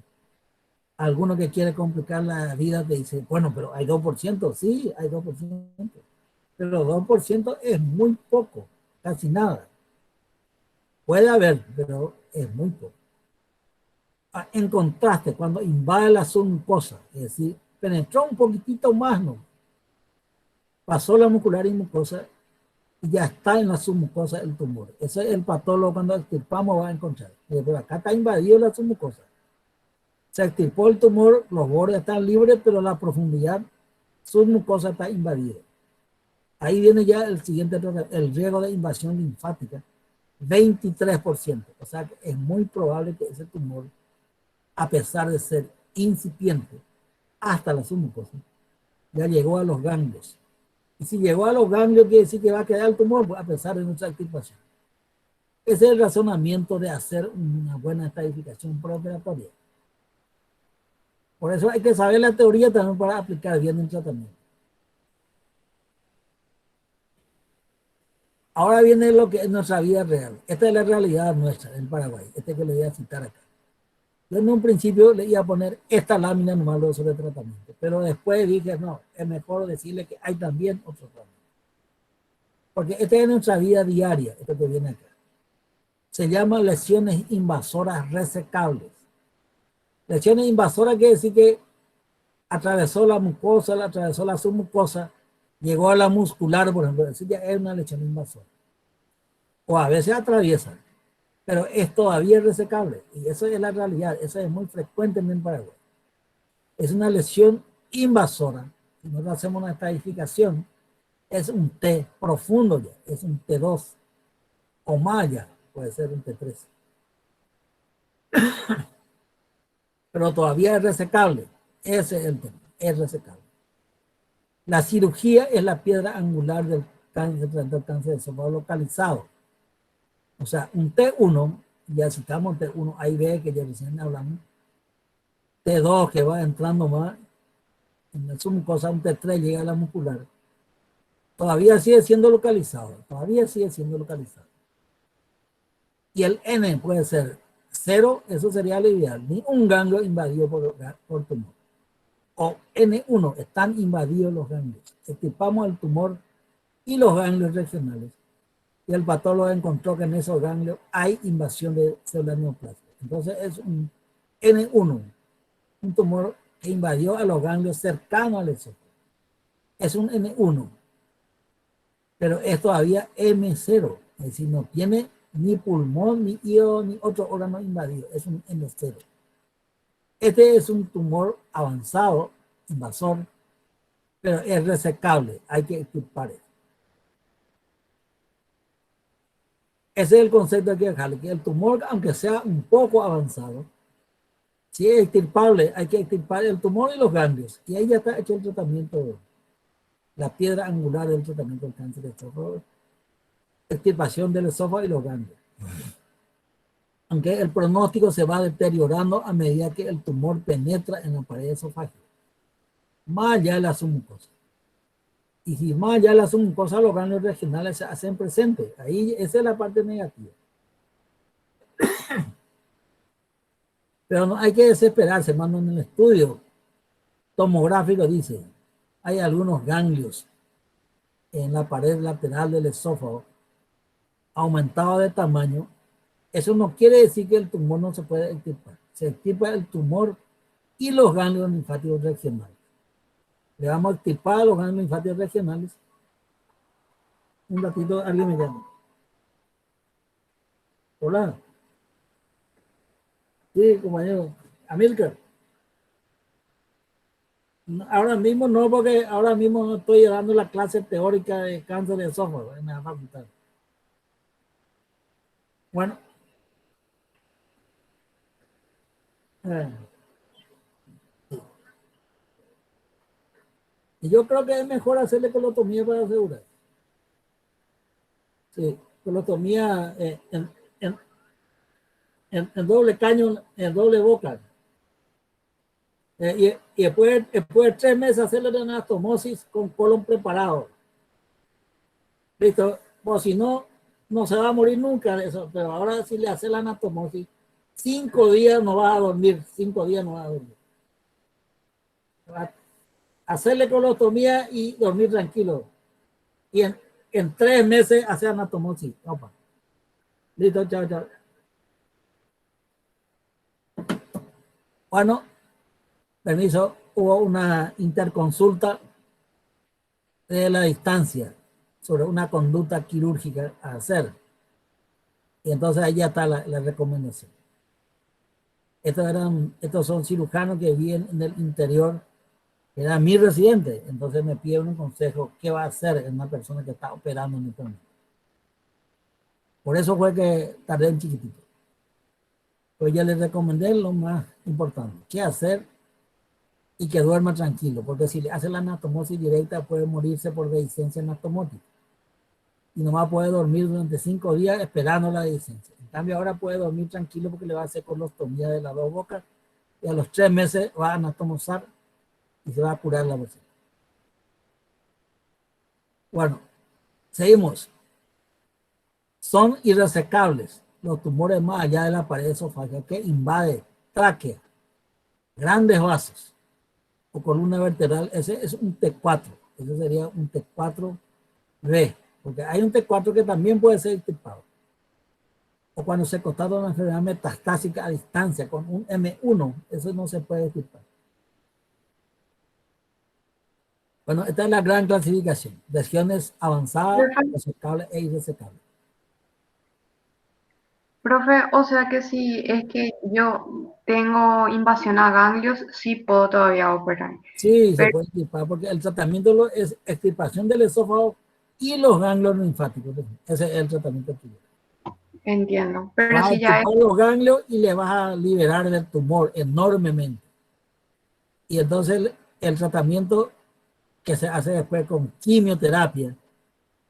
alguno que quiere complicar la vida te dice, bueno, pero hay 2%, sí, hay 2%, pero 2% es muy poco, casi nada. Puede haber, pero es muy poco. En contraste, cuando invade la submucosa, es decir, penetró un poquitito más, ¿no? Pasó la muscular y mucosa y ya está en la submucosa el tumor. Ese es el patólogo cuando extirpamos va a encontrar. Pero acá está invadido la submucosa. Se extirpó el tumor, los bordes están libres, pero la profundidad submucosa está invadida. Ahí viene ya el siguiente, el riesgo de invasión linfática, 23%. O sea que es muy probable que ese tumor, a pesar de ser incipiente hasta la submucosa, ya llegó a los ganglios. Y si llegó a los ganglios, quiere decir que va a quedar el tumor, pues, a pesar de nuestra extirpación. Ese es el razonamiento de hacer una buena estadificación preoperatoria. Por eso hay que saber la teoría también para aplicar bien el tratamiento. Ahora viene lo que es nuestra vida real. Esta es la realidad nuestra del Paraguay. Este que le voy a citar acá. Yo en un principio le iba a poner esta lámina nomás sobre tratamiento, pero después dije, no, es mejor decirle que hay también otro tratamiento. Porque esta es nuestra vida diaria, esto que viene acá. Se llama lesiones invasoras resecables. Lesiones invasoras quiere decir que atravesó la mucosa, atravesó la submucosa, llegó a la muscular, por ejemplo, decir ya es una lesión invasora. O a veces atraviesa, pero es todavía resecable. Y eso es la realidad, eso es muy frecuente en Paraguay. Es una lesión invasora. Si nosotros hacemos una estadificación, es un T profundo ya, es un T2 o más ya, puede ser un T3. Pero todavía es resecable. Ese es el tema, es resecable. La cirugía es la piedra angular del cáncer de esófago localizado. O sea, un T1, ya citamos T1, ahí ve que ya recién hablamos. T2 que va entrando más, en la submucosa, un T3 llega a la muscular. Todavía sigue siendo localizado, todavía sigue siendo localizado. Y el N puede ser 0, eso sería lo ideal, ni un ganglio invadido por tumor. O N1, están invadidos los ganglios. Extirpamos el tumor y los ganglios regionales. Y el patólogo encontró que en esos ganglios hay invasión de células neoplásicas. Entonces es un N1, un tumor que invadió a los ganglios cercanos al esófago. Es un N1, pero es todavía M0, es decir, no tiene ni pulmón, ni hígado, ni otro órgano invadido, es un M0. Este es un tumor avanzado, invasor, pero es resecable, hay que extirpar eso. Ese es el concepto de que dejarle, que el tumor, aunque sea un poco avanzado, si es extirpable, hay que extirpar el tumor y los ganglios. Y ahí ya está hecho el tratamiento, la piedra angular del tratamiento del cáncer de esófago, extirpación del esófago y los ganglios. Aunque el pronóstico se va deteriorando a medida que el tumor penetra en la pared esofágica, más allá de la submucosa. Y si más allá de la submucosa, los ganglios regionales se hacen presentes. Ahí esa es la parte negativa. Pero no hay que desesperarse, mando en el estudio tomográfico dice, hay algunos ganglios en la pared lateral del esófago aumentado de tamaño. Eso no quiere decir que el tumor no se puede extirpar. Se extirpa el tumor y los ganglios linfáticos regionales. Le vamos a extirpar a los ganglios linfáticos regionales. Un ratito, alguien me llama. Hola. Sí, compañero. Amílcar. Ahora mismo no, porque ahora mismo no estoy dando la clase teórica de cáncer de esófago en la facultad. Bueno, eh, y yo creo que es mejor hacerle colotomía para asegurar. Sí, colotomía en, en doble caño, en doble boca. Y después de 3 meses hacerle la anastomosis con colon preparado. Listo. Pues si no, no se va a morir nunca de eso. Pero ahora si le hace la anastomosis, 5 días no va a dormir. 5 días no va a dormir. Va a hacerle colotomía y dormir tranquilo. Y en 3 meses hacer anastomosis. Opa. Listo, chao, chao. Bueno, permiso, hubo una interconsulta de la distancia sobre una conducta quirúrgica a hacer. Y entonces ahí ya está la recomendación. Estos son cirujanos que viven en el interior, que eran mis residentes. Entonces me piden un consejo, ¿qué va a hacer en una persona que está operando en este momento? Por eso fue que tardé un chiquitito. Pues ya les recomendé lo más importante, qué hacer y que duerma tranquilo, porque si le hace la anastomosis directa puede morirse por dehiscencia anatomótica. Y nomás puede dormir durante 5 días esperando la dehiscencia. En cambio ahora puede dormir tranquilo porque le va a hacer colostomía de las dos bocas y a los 3 meses va a anatomizar y se va a curar la lesión. Bueno, seguimos. Son irresecables los tumores más allá de la pared esofágica que invade tráquea, grandes vasos o columna vertebral. Ese es un T4. Ese sería un T4B, porque hay un T4 que también puede ser extirpado. O cuando se constata una enfermedad metastásica a distancia con un M1, eso no se puede extirpar. Bueno, esta es la gran clasificación. Lesiones avanzadas, resecables e irresecables. Profe, o sea que si es que yo tengo invasión a ganglios, sí puedo todavía operar. Sí, se Pero puede extirpar porque el tratamiento es extirpación del esófago y los ganglios linfáticos. Ese es el tratamiento que entiendo. Pero vas a si ya es, extirpar los ganglios y le vas a liberar del tumor enormemente. Y entonces el tratamiento que se hace después con quimioterapia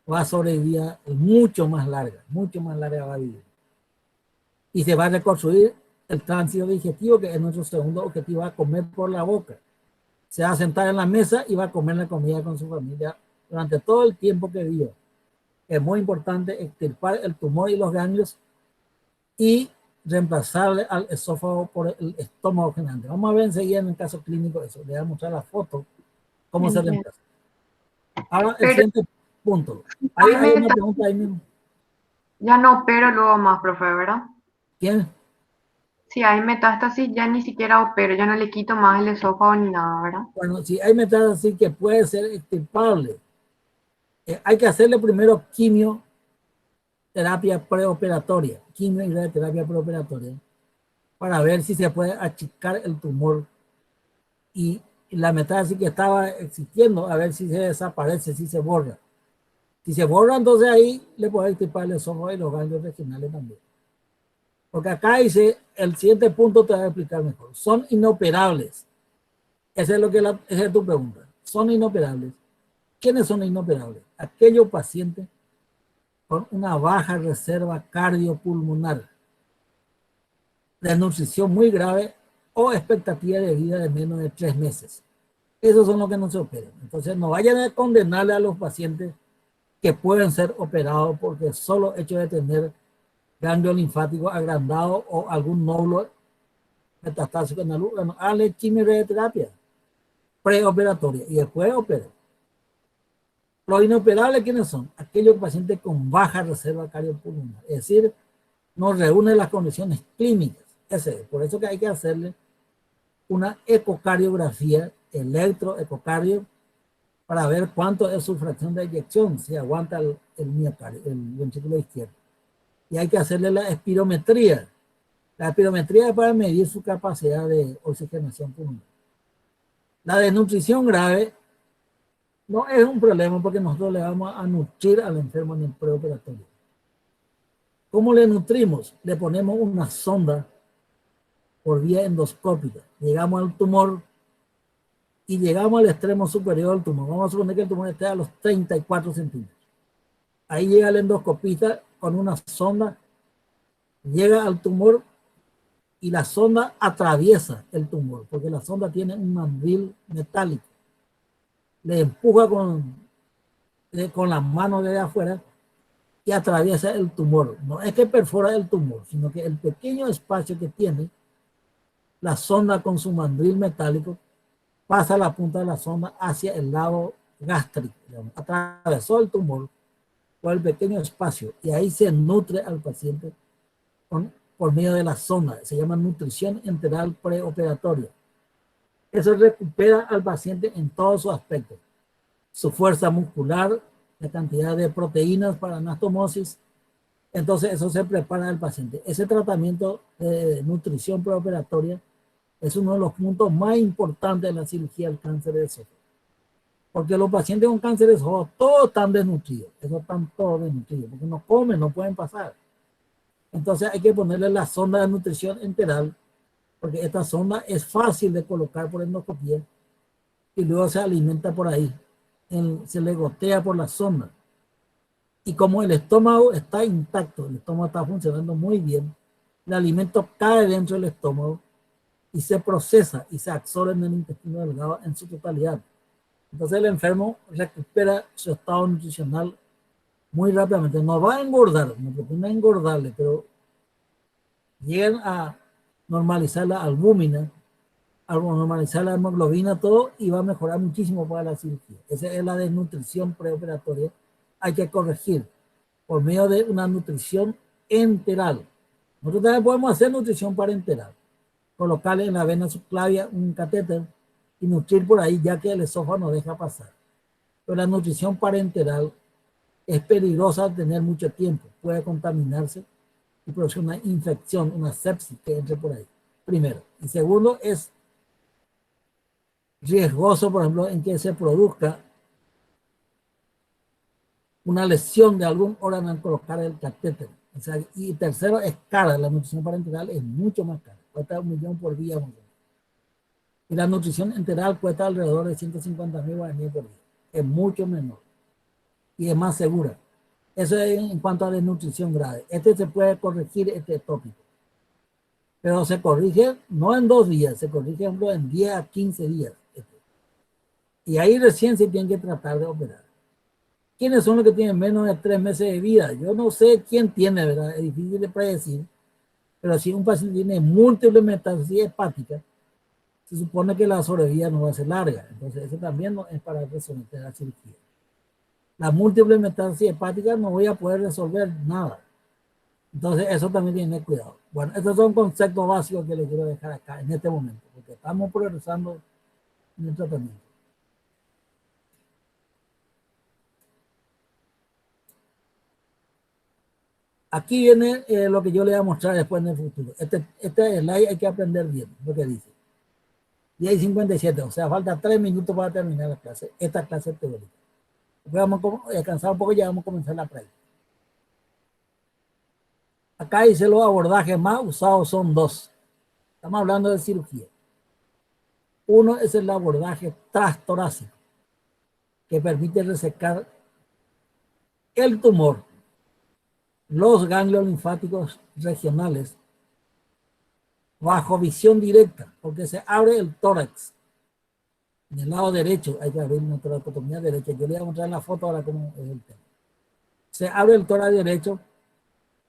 va a sobrevivir mucho más larga va a vivir. Y se va a reconstruir el tránsito digestivo, que es nuestro segundo objetivo, va a comer por la boca. Se va a sentar en la mesa y va a comer la comida con su familia durante todo el tiempo que viva. Es muy importante extirpar el tumor y los ganglios y reemplazarle al esófago por el estómago generante. Vamos a ver enseguida en el caso clínico eso. Le voy a mostrar la foto, cómo se entiendo. reemplaza. Ahora el Pero siguiente punto. hay Hay una meta, pregunta ahí mismo. ya no opero luego más, profe, ¿verdad? ¿Quién? Si hay metástasis, ya ni siquiera opero, ya no le quito más el esófago ni nada, ¿verdad? Bueno, si hay metástasis que puede ser extirpable, hay que hacerle primero quimioterapia preoperatoria, quimio y radioterapia preoperatoria, para ver si se puede achicar el tumor y la metástasis que estaba existiendo, a ver si se desaparece, si se borra. Si se borra, entonces ahí le puede extirpar el esófago y los ganglios regionales también. Porque acá dice, el siguiente punto te voy a explicar mejor. Son inoperables. Esa es tu pregunta. Son inoperables. ¿Quiénes son inoperables? Aquellos pacientes con una baja reserva cardiopulmonar, de nutrición muy grave o expectativa de vida de menos de 3 meses. Esos son los que no se operan. Entonces no vayan a condenarle a los pacientes que pueden ser operados porque solo hecho de tener ganglio linfático agrandado o algún nódulo metastásico en el órgano, háganle quimioterapia preoperatoria y después operen. Los inoperables, ¿quiénes son? Aquellos pacientes con baja reserva cardiopulmonar, es decir, no reúnen las condiciones clínicas. Por eso que hay que hacerle una ecocardiografía, electroecocardio, para ver cuánto es su fracción de eyección, si aguanta el miocardio, el ventrículo izquierdo. Y hay que hacerle la espirometría. La espirometría es para medir su capacidad de oxigenación pulmonar. La desnutrición grave no es un problema porque nosotros le vamos a nutrir al enfermo en el preoperatorio. ¿Cómo le nutrimos? Le ponemos una sonda por vía endoscópica. Llegamos al tumor y llegamos al extremo superior del tumor. Vamos a suponer que el tumor esté a los 34 centímetros. Ahí llega el endoscopista con una sonda, llega al tumor y la sonda atraviesa el tumor, porque la sonda tiene un mandril metálico. Le empuja con la mano de afuera y atraviesa el tumor. No es que perfora el tumor, sino que el pequeño espacio que tiene la sonda con su mandril metálico pasa la punta de la sonda hacia el lado gástrico. Digamos. Atravesó el tumor por el pequeño espacio y ahí se nutre al paciente por medio de la sonda. Se llama nutrición enteral preoperatoria. Eso recupera al paciente en todos sus aspectos. Su fuerza muscular, la cantidad de proteínas para anastomosis. Entonces eso se prepara al paciente. Ese tratamiento de nutrición preoperatoria es uno de los puntos más importantes de la cirugía del cáncer de esófago. Porque los pacientes con cáncer de esófago todos están desnutridos. Esos están todos desnutridos. Porque no comen, no pueden pasar. Entonces hay que ponerle la sonda de nutrición enteral. Porque esta sonda es fácil de colocar por endoscopía. Y luego se alimenta por ahí. Se le gotea por la sonda. Y como el estómago está intacto, el estómago está funcionando muy bien, el alimento cae dentro del estómago y se procesa y se absorbe en el intestino delgado en su totalidad. Entonces el enfermo recupera su estado nutricional muy rápidamente. No va a engordar, no pretende engordarle, pero llegan a normalizar la albúmina, a normalizar la hemoglobina, todo, y va a mejorar muchísimo para la cirugía. Esa es la desnutrición preoperatoria. Hay que corregir por medio de una nutrición enteral. Nosotros también podemos hacer nutrición parenteral. Colocarle en la vena subclavia un catéter y nutrir por ahí, ya que el esófago no deja pasar. Pero la nutrición parenteral es peligrosa tener mucho tiempo. Puede contaminarse y producir una infección, una sepsis que entre por ahí. Primero. Y segundo, es riesgoso, por ejemplo, en que se produzca una lesión de algún órgano al colocar el catéter. O sea, y tercero, es cara. La nutrición parenteral es mucho más cara. Cuesta 1 millón por día. Y la nutrición enteral cuesta alrededor de 150.000 guaraníes por día. Es mucho menor. Y es más segura. Eso es en cuanto a desnutrición grave. Se puede corregir este tópico. Pero se corrige no en 2 días, se corrige en 10 a 15 días. Y ahí recién se tiene que tratar de operar. ¿Quiénes son los que tienen menos de 3 meses de vida? Yo no sé quién tiene, ¿verdad? Es difícil de predecir. Pero si un paciente tiene múltiples metástasis hepáticas, se supone que la sobrevida no va a ser larga. Entonces, eso también no es para someter a la cirugía. La múltiple metástasis hepática no voy a poder resolver nada. Entonces, eso también tiene cuidado. Bueno, estos son conceptos básicos que les quiero dejar acá en este momento, porque estamos progresando en el tratamiento. Aquí viene lo que yo le voy a mostrar después en el futuro. Este slide hay que aprender bien lo que dice. 10:57, o sea, falta 3 minutos para terminar la clase, esta clase teórica. Después vamos a descansar un poco y ya vamos a comenzar la práctica. Acá dice los abordajes más usados son 2. Estamos hablando de cirugía. Uno es el abordaje transtorácico, que permite resecar el tumor, los ganglios linfáticos regionales, bajo visión directa, porque se abre el tórax. En el lado derecho hay que abrir una toracotomía derecha. Yo le voy a mostrar en la foto ahora cómo es el tema. Se abre el tórax derecho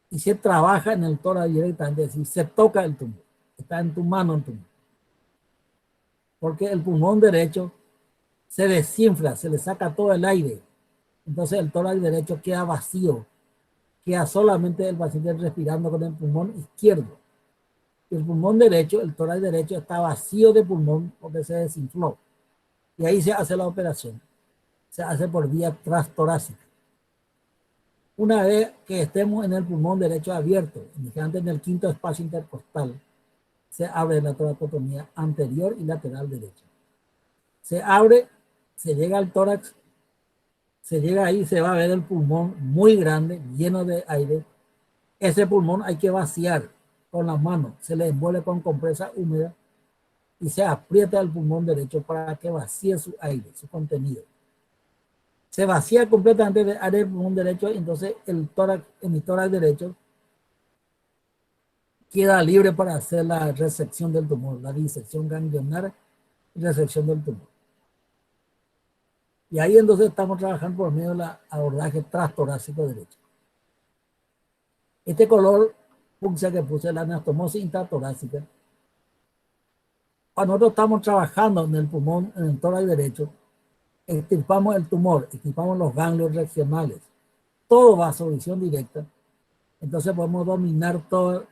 y se trabaja en el tórax directamente, es decir, se toca el tumor. Está en tu mano el tumor. Porque el pulmón derecho se desinfla, se le saca todo el aire. Entonces el tórax derecho queda vacío. Queda solamente el paciente respirando con el pulmón izquierdo. Y el pulmón derecho, el tórax derecho está vacío de pulmón porque se desinfló. Y ahí se hace la operación. Se hace por vía transtorácica. Una vez que estemos en el pulmón derecho abierto, indicante en el 5º espacio intercostal, se abre la toracotomía anterior y lateral derecha. Se abre, se llega al tórax, se llega ahí, se va a ver el pulmón muy grande, lleno de aire. Ese pulmón hay que vaciar con las manos, se le envuelve con compresa húmeda y se aprieta el pulmón derecho para que vacíe su aire, su contenido. Se vacía completamente de aire del pulmón derecho, entonces el tórax, en mi tórax derecho queda libre para hacer la resección del tumor, la disección ganglionar y resección del tumor. Y ahí entonces estamos trabajando por medio del abordaje transtorácico derecho. Este color fucsia que puse, la anastomosis intratorácica, cuando nosotros estamos trabajando en el pulmón, en el tórax derecho, extirpamos el tumor, extirpamos los ganglios regionales, todo vasovisión directa, entonces podemos dominar todo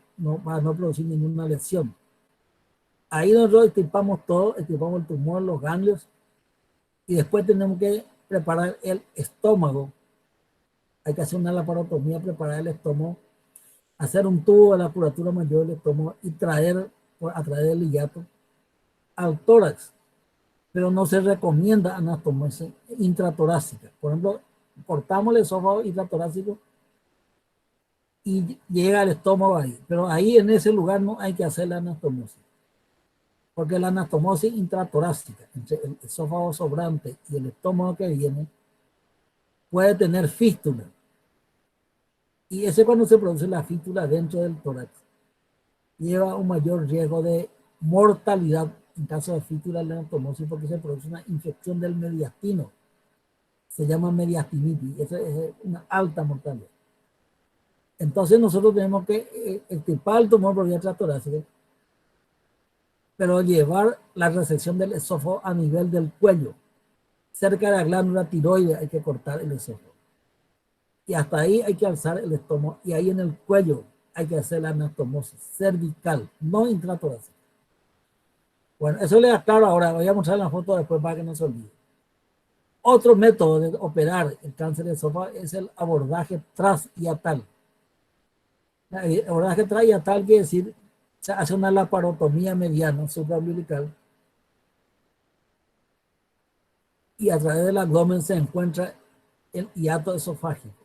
para no producir ninguna lesión. Ahí nosotros extirpamos todo, extirpamos el tumor, los ganglios, y después tenemos que preparar el estómago. Hay que hacer una laparotomía, preparar el estómago, hacer un tubo de la curvatura mayor del estómago y traer a través del hiato al tórax. Pero no se recomienda anastomosis intratorácica. Por ejemplo, cortamos el esófago intratorácico y llega al estómago ahí. Pero ahí en ese lugar no hay que hacer la anastomosis. Porque la anastomosis intratorácica, entre el esófago sobrante y el estómago que viene, puede tener fístula. Y ese cuando se produce la fístula dentro del tórax, lleva un mayor riesgo de mortalidad en caso de fístula de la anastomosis porque se produce una infección del mediastino. Se llama mediastinitis. Esa es una alta mortalidad. Entonces nosotros tenemos que extirpar el tumor por vía transtorácica, pero llevar la resección del esófago a nivel del cuello. Cerca de la glándula tiroides hay que cortar el esófago. Y hasta ahí hay que alzar el estómago. Y ahí en el cuello hay que hacer la anastomosis cervical, no intratorácica. Bueno, eso le aclaro ahora. Voy a mostrar la foto después para que no se olvide. Otro método de operar el cáncer de esófago es el abordaje transhiatal. El abordaje transhiatal quiere decir se hace una laparotomía mediana supraumbilical y a través del abdomen se encuentra el hiato esofágico,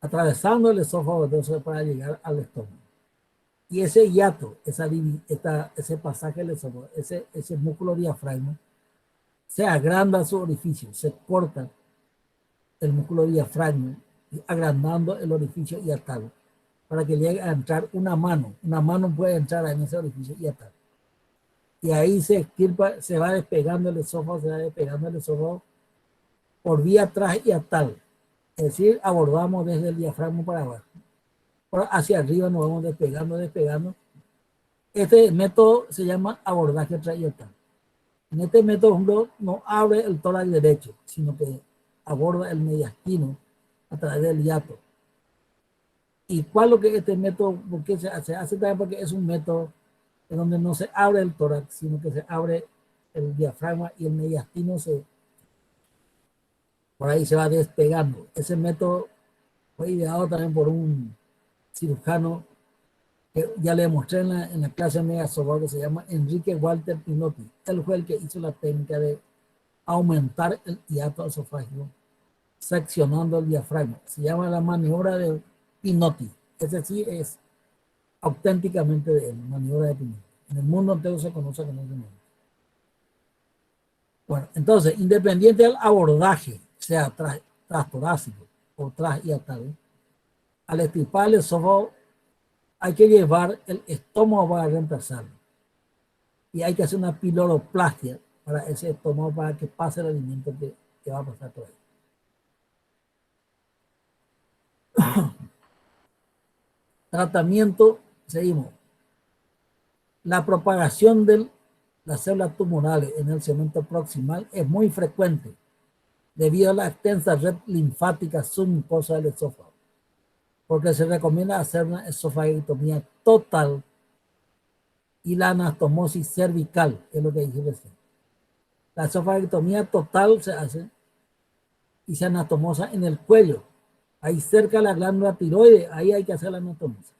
atravesando el esófago para llegar al estómago. Y ese hiato, ese pasaje del esófago, ese músculo diafragma, se agranda su orificio, se corta el músculo diafragma, agrandando el orificio hiatal, para que llegue a entrar una mano. Una mano puede entrar en ese orificio hiatal. Y ahí se extirpa, se va despegando el esófago, por vía transhiatal. Es decir, abordamos desde el diafragma para abajo. Hacia arriba nos vamos despegando. Este método se llama abordaje transhiatal. En este método no abre el tórax derecho, sino que aborda el mediastino a través del hiato. ¿Y cuál es lo que es este método? Porque se hace también porque es un método en donde no se abre el tórax, sino que se abre el diafragma y el mediastino por ahí se va despegando. Ese método fue ideado también por un cirujano que ya le mostré en la clase media que se llama Enrique Walter Pinotti. Él fue el que hizo la técnica de aumentar el hiato esofágico seccionando el diafragma. Se llama la maniobra de Pinotti. Ese sí es auténticamente de maniobra de Pinotti. En el mundo entero se conoce como ese nombre. Bueno, entonces, independiente del abordaje, sea transtorácico o transhiatal, al extirpar el esófago hay que llevar el estómago para reemplazarlo. Y hay que hacer una piloroplastia para ese estómago para que pase el alimento que va a pasar por ahí. Tratamiento, seguimos. La propagación de las células tumorales en el segmento proximal es muy frecuente debido a la extensa red linfática submucosa del esófago, porque se recomienda hacer una esofagectomía total y la anastomosis cervical, es lo que dije recién. La esofagectomía total se hace y se anastomosa en el cuello, ahí cerca de la glándula tiroides, ahí hay que hacer la anastomosis.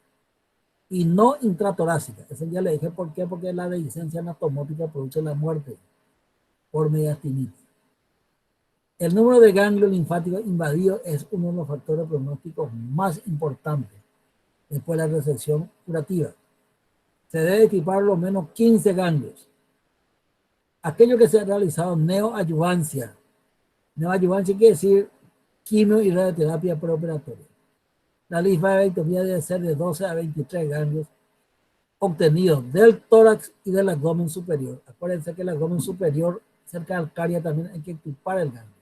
Y no intratorácica. Ese ya le dije por qué, porque la dehiscencia anatomótica produce la muerte. por mediastinitis. El número de ganglios linfáticos invadidos es uno de los factores pronósticos más importantes después de la resección curativa. Se debe equipar lo menos 15 ganglios. Aquello que se ha realizado neoadyuvancia. Neoadyuvancia quiere decir quimio y radioterapia preoperatoria. La linfadectomía debe ser de 12 a 23 ganglios obtenidos del tórax y del abdomen superior. Acuérdense que el abdomen superior, cerca del caria, también hay que equipar el ganglio,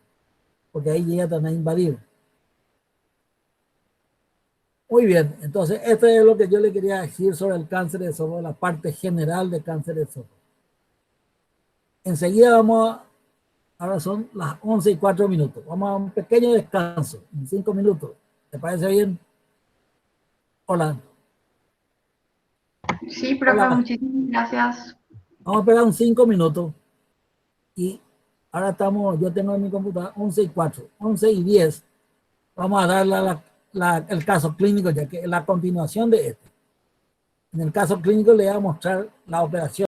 porque ahí llega también a invadir. Muy bien, entonces esto es lo que yo le quería decir sobre el cáncer de esófago, la parte general de cáncer de esófago. Enseguida ahora son las 11:04. Vamos a un pequeño descanso, en 5 minutos. ¿Te parece bien? Hola. Sí, profe, Hola. muchísimas gracias. Vamos a esperar un 5 minutos. Y ahora yo tengo en mi computadora 11:04, 11:10. Vamos a darle el caso clínico, ya que es la continuación de este. En el caso clínico le voy a mostrar la operación.